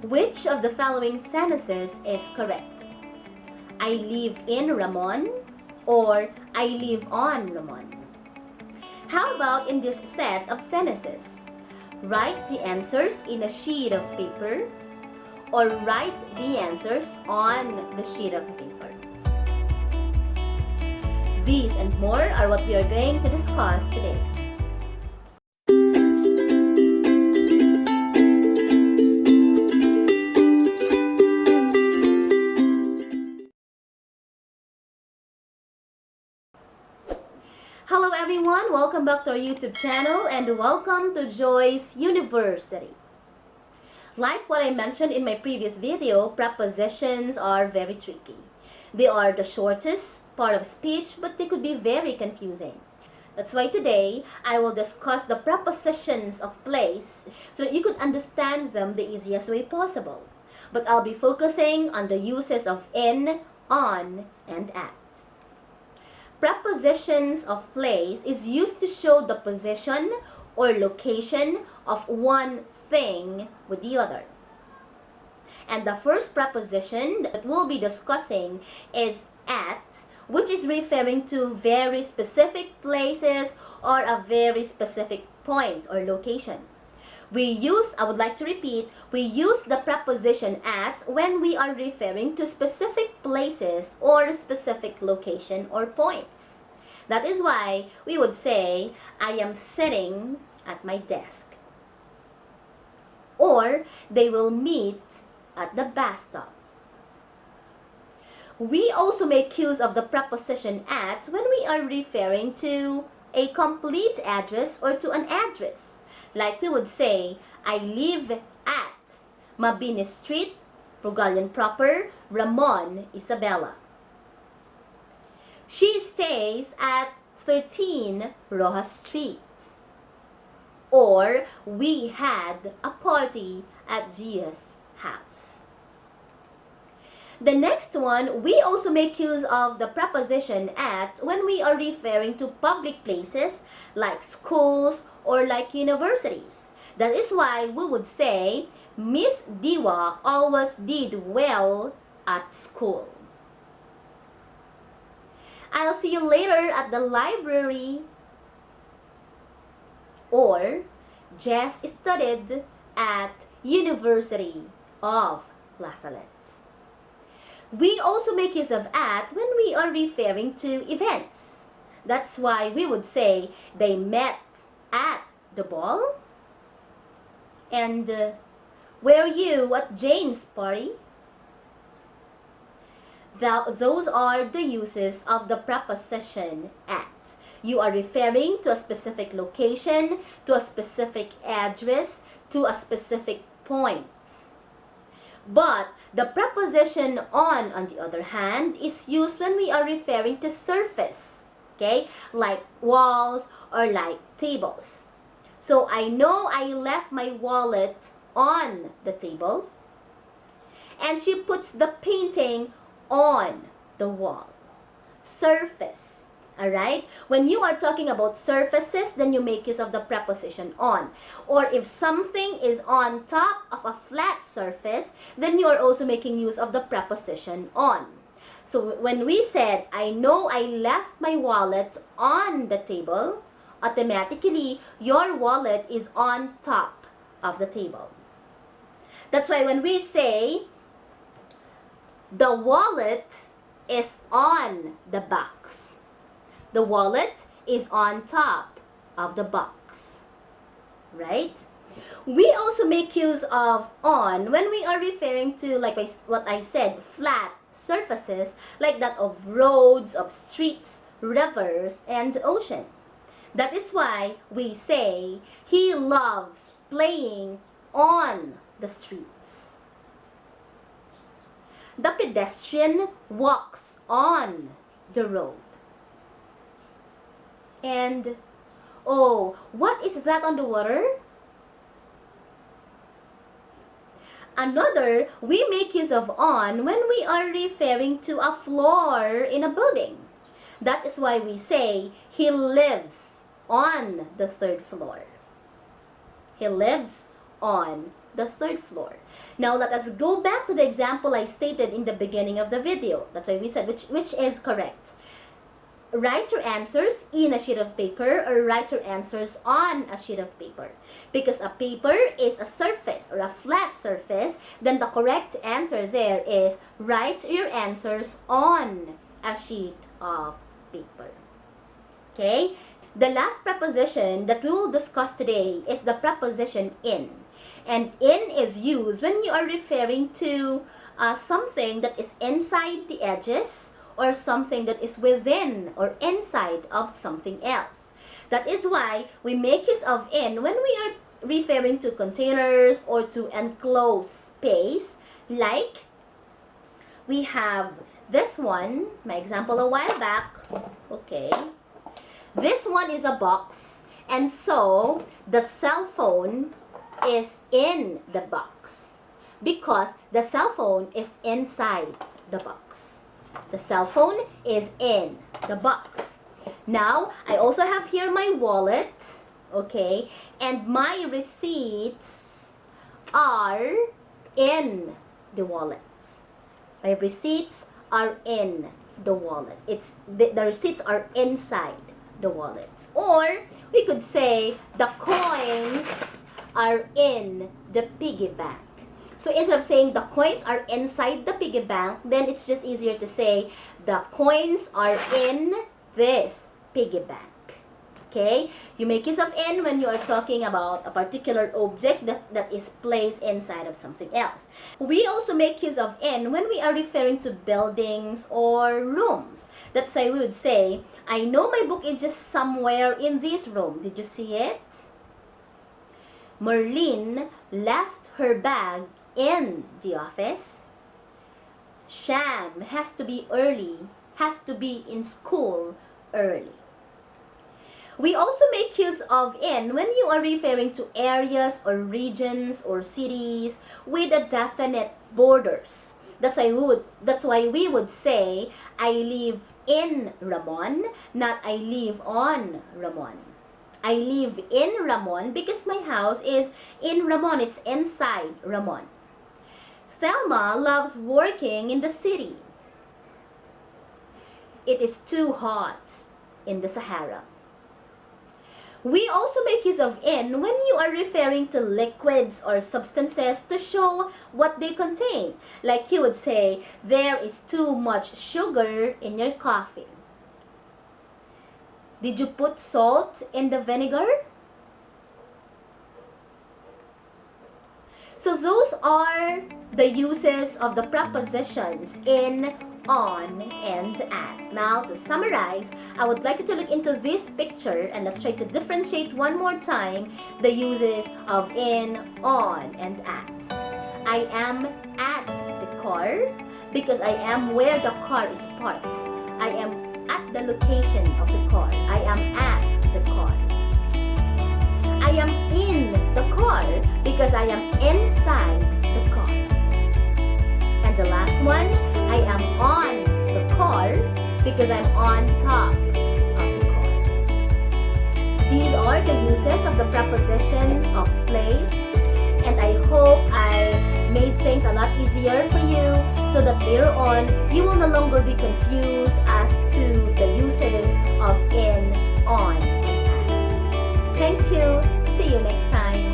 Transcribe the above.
Which of the following sentences is correct? I live in Ramon or I live on Ramon? How about in this set of sentences? Write the answers in a sheet of paper or write the answers on the sheet of paper. These and more are what we are going to discuss today. Hello everyone, welcome back to our YouTube channel and welcome to Joy's University. Like what I mentioned in my previous video, prepositions are very tricky. They are the shortest part of speech, but they could be very confusing. That's why today, I will discuss the prepositions of place so that you could understand them the easiest way possible. But I'll be focusing on the uses of in, on, and at. Prepositions of place is used to show the position or location of one thing with the other. And the first preposition that we'll be discussing is at, which is referring to very specific places or a very specific point or location. I would like to repeat, we use the preposition at when we are referring to specific places or specific location or points. That is why we would say, I am sitting at my desk. Or, they will meet at the bus stop. We also make use of the preposition at when we are referring to a complete address or to an address. Like we would say, I live at Mabini Street, Pugalian Proper, Ramon, Isabela. She stays at 13 Rojas Street. Or, we had a party at Gia's house. The next one, we also make use of the preposition at when we are referring to public places like schools or like universities. That is why we would say, Miss Diwa always did well at school. I'll see you later at the library. Or, Jess studied at University of La Salette. We also make use of at when we are referring to events. That's why we would say they met at the ball. And were you at Jane's party? Those are the uses of the preposition at. You are referring to a specific location, to a specific address, to a specific point. But the preposition on the other hand, is used when we are referring to surface, okay? Like walls or like tables. So, I know I left my wallet on the table. And she puts the painting on the wall. Surface. Alright? When you are talking about surfaces, then you make use of the preposition on. Or if something is on top of a flat surface, then you are also making use of the preposition on. So when we said, I know I left my wallet on the table, automatically, your wallet is on top of the table. That's why when we say, the wallet is on the box. The wallet is on top of the box, right? We also make use of on when we are referring to, like what I said, flat surfaces like that of roads, of streets, rivers, and ocean. That is why we say he loves playing on the streets. The pedestrian walks on the road. And, oh, what is that on the water? Another, we make use of on when we are referring to a floor in a building. That is why we say, he lives on the third floor. He lives on the third floor. Now let us go back to the example I stated in the beginning of the video. That's why we said which is correct. Write your answers in a sheet of paper or write your answers on a sheet of paper. Because a paper is a surface or a flat surface, then the correct answer there is write your answers on a sheet of paper. Okay? The last preposition that we will discuss today is the preposition in. And in is used when you are referring to something that is inside the edges or something that is within or inside of something else. That is why we make use of in when we are referring to containers or to enclosed space. Like we have this one, my example a while back. Okay. This one is a box, and so the cell phone is in the box because the cell phone is inside the box. The cell phone is in the box. Now, I also have here my wallet, okay, and my receipts are in the wallet. My receipts are in the wallet. The receipts are inside the wallet. Or we could say the coins are in the piggy bank. So instead of saying the coins are inside the piggy bank, then it's just easier to say the coins are in this piggy bank. Okay? You make use of in when you are talking about a particular object that is placed inside of something else. We also make use of in when we are referring to buildings or rooms. That's why we would say, I know my book is just somewhere in this room. Did you see it? Merlin left her bag in the office. Sham has to be in school early. We also make use of in when you are referring to areas or regions or cities with a definite borders. That's why we would say, I live in Ramon, not I live on Ramon. I live in Ramon because my house is in Ramon. It's inside Ramon. Thelma loves working in the city. It is too hot in the Sahara. We also make use of in when you are referring to liquids or substances to show what they contain. Like you would say, there is too much sugar in your coffee. Did you put salt in the vinegar? So those are the uses of the prepositions in, on, and at. Now, to summarize, I would like you to look into this picture and let's try to differentiate one more time the uses of in, on, and at. I am at the car because I am where the car is parked. I am at the location of the car. I am at the car. I am in the car because I am inside the car. And the last one, I am on the car because I'm on top of the car. These are the uses of the prepositions of place, and I hope I made things a lot easier for you so that later on you will no longer be confused as to the uses of in, on, and at. Thank you. See you next time.